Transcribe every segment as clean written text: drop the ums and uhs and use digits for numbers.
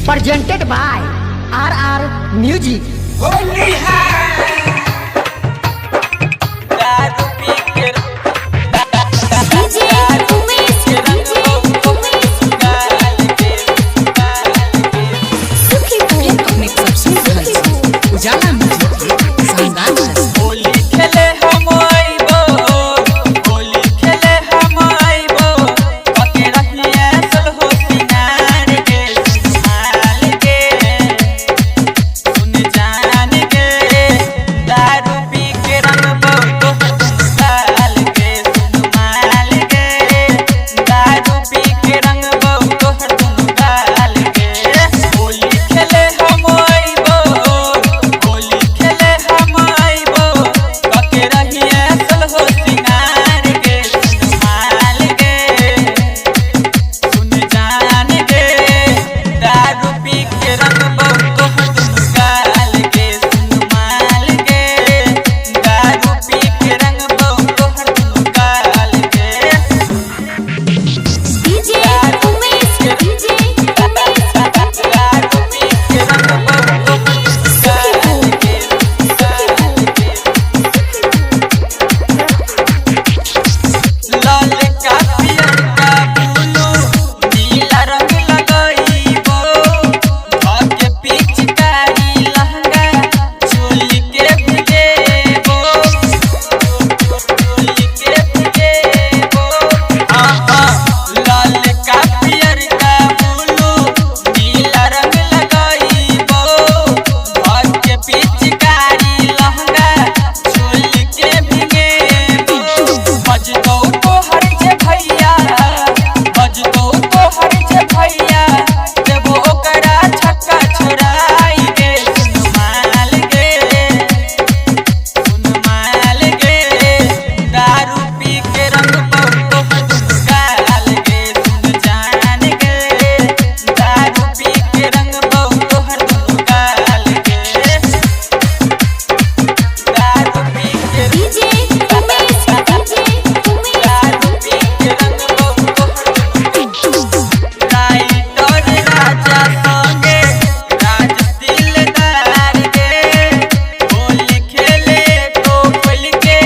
presented by RR Music. Holi है दारू पी के DJ उमेश गाल के सुखीपुर अपने सबसे सुखी उजाला म्यूजिक शानदार होली खेले हम आइबो होली खेले हम आइबो पके रहिए सल हो सिनार के संभाल के सुन जान के दारू पी के रंग बहु तो गाल के सुन माल के दारू पी के रंग बहु तो गाल के होली खेले हम आइबो होली खेले हम आइबो पके रहिए सल हो सिनार के संभाल के सुन जान के दारू पी के रंग बहु तो गाल के सुन माल के दारू पी के रंग बहु तो गाल के DJ उमेश दारू पी के रंग बहु तो गाल के लाल का पियर का ब्लू नीला रंग लगाइबो भाग्य पिचकारी लहंगा चोली के भिजेबो चोली के भिजेबो लाल का पियर का ब्लू नीला रंग लगाइबो भाग्य पिचकारी लहंगा चोली के भिजेबो बजतो तो हर जे भैया बजतो तो हर जे भैया देबो ओकरा छक्का छोड़ाई के सुन माल के दारू पी के रंग बहु गाल के सुन जान के दारू पी के रंग बहु गाल के दारू पी के DJ उमेश दारू पी के रंग बहु राइटर राजा संगे राज दिलदार के होली खेले तो खोल के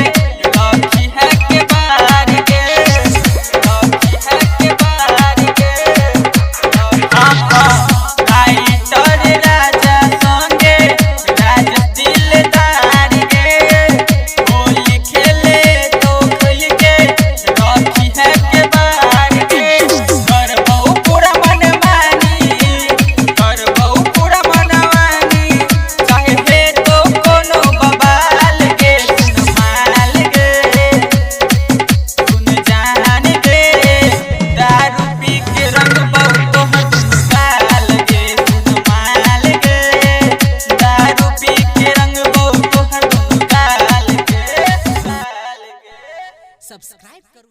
रखी है के बार के रखी है के बार के राइटर राजा संगे राज दिलदार के होली खेले तो खोल के रखी है के बार के करबहु पूरा मनमानी चाहे हे तो कोनो बवाल के सुन माल के सुन जान के दारू पी के रंग बहु तो गाल के सुन माल के दारू पी के रंग बहु तो गाल के सब्सक्राइब करो।